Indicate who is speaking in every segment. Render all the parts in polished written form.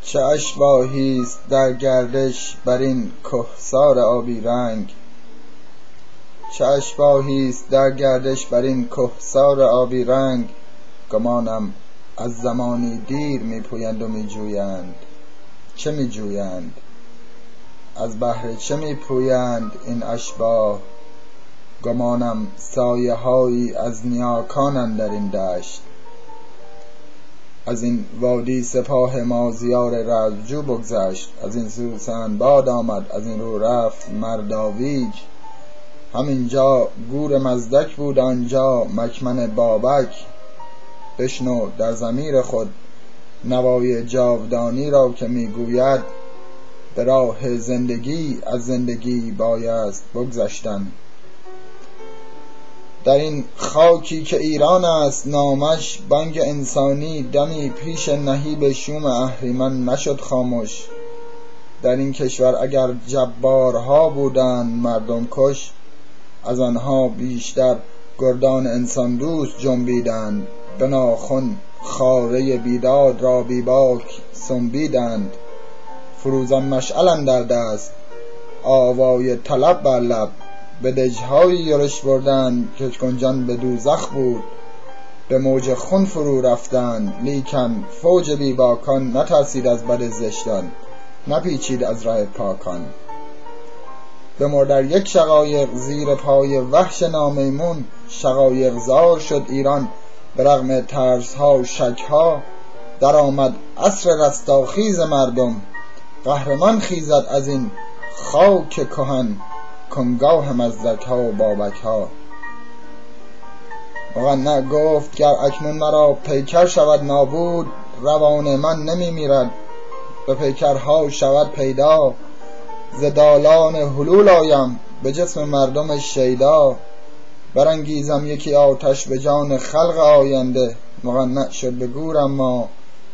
Speaker 1: چه اشباحیست در گردش بر این کهسار آبی رنگ، چه اشباحیست در گردش بر این کهسار آبی رنگ. گمانم از زمانی دیر میپویند و میجویند. چه میجویند؟ از بهر چه میپویند این اشباح؟ گمانم سایه هایی از نیاکانند در این دشت. از این وادی سپاه مازیار رزمجو بگذشت، از این سو سندباد آمد، از این رو رفت مرداویج. همینجا گور مزدک بود، آنجا مکمن بابک. بشنو در ضمیر خود نوای جاودانی را که میگوید به راه زندگی از زندگی بایست بگذشتن. در این خاکی که ایران است نامش، بانگ انسانی دمی پیش نهیب شوم اهریمن نشد خاموش. در این کشور اگر جبارها بودند مردم کش، از آنها بیشتر گردان انسان دوست جنبیدند. به ناخن خاره بیداد را بیباک سنبیدند. فروزان مشعل در دست، آوای طلب بر لب، به دژهای یورش بردند که گنجان به دوزخ بود. به موج خون فرو رفتند، لیکن فوج بیباکان نترسید از بد زشتان، نپیچید از راه پاکان. بمرد در یک شقایق زیر پای وحش نامیمون. شقایق زار شد ایران به رغم ترسها و شکها. در آمد عصر رستاخیز مردم، قهرمان خیزد از این خاک کهن کنگاه مزدکها و بابکها. مقنع گفت گر اکنون مرا پیکر شود نابود، روان من نمی میرد به پیکرها شود پیدا. ز دالان حلول آیم به جسم مردم شیدا، برانگیزم یکی آتش به جان خلق آینده. مقنع شد به گور اما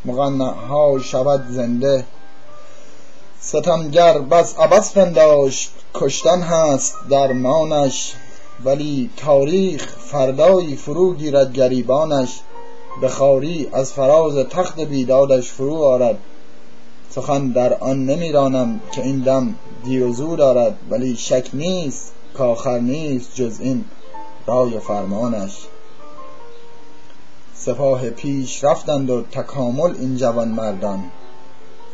Speaker 1: مقنع ها شود زنده. ستمگر بس عبث پنداشت کشتن هست درمانش، ولی تاریخ فردایی فرو گیرد گریبانش. به خواری از فراز تخت بیدادش فرو آرد. سخن در آن نمیرانم که این دم دیر و زود دارد، ولی شک نیست کآخر نیست جز این رای فرمانش. سپاه پیش رفتند و تکامل این جوان مردان،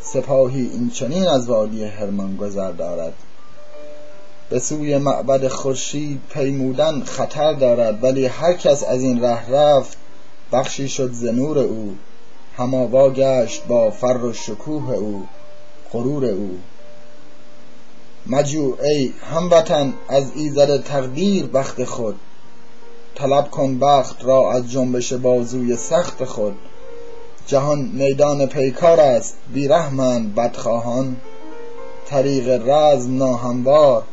Speaker 1: سپاهی این چنین از وادی هرمان گذر دارد. به سوی معبد خورشید پیمودن خطر دارد، ولی هر کس از این ره رفت بخشی شد ز نور او. هماوا گشت با فر و شکوه او غرور او. مجو ای هموطن از ایزد تقدیر بخت خود، طلب کن بخت را از جنبش بازوی سخت خود. جهان میدان پیکار است بیرحمند بدخواهان، طریق رزم ناهموار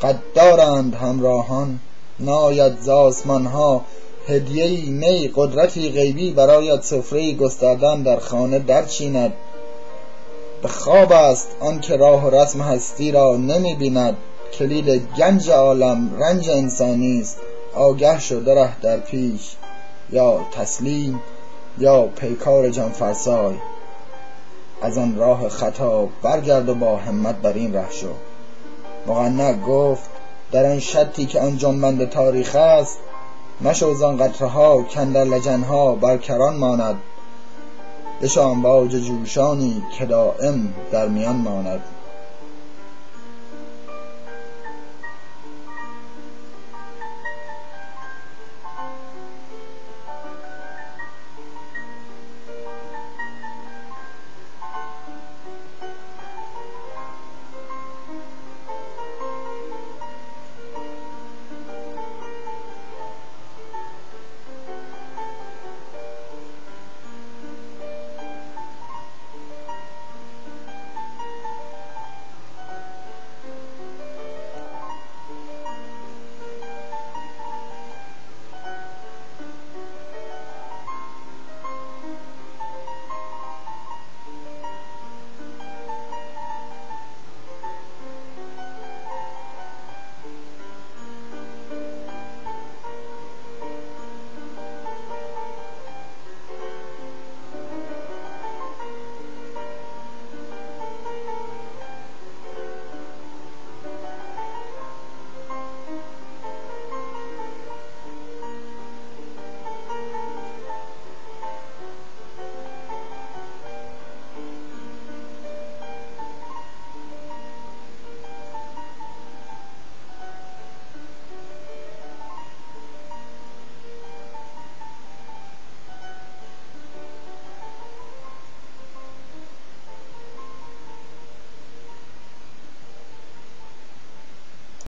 Speaker 1: غدارند همراهان. ناید ز آسمان ها هدیه‌ای نی قدرتی غیبی، برایت سفره‌ای گستردن در خانه درچیند. به خواب است آن که راه و رسم هستی را نمی بیند. کلید گنج عالم رنج انسانی است، آگه شو ره در پیش، یا تسلیم یا پیکار جان فرسای. از آن راه خطا برگرد و با همت بر این ره شو. مقنع گفت در آن شطی که آن جنبنده تاریخ است، مشو زان قطرها کاندر لجنها برکران ماند. بشو امواج جوشانی که دائم در میان ماند.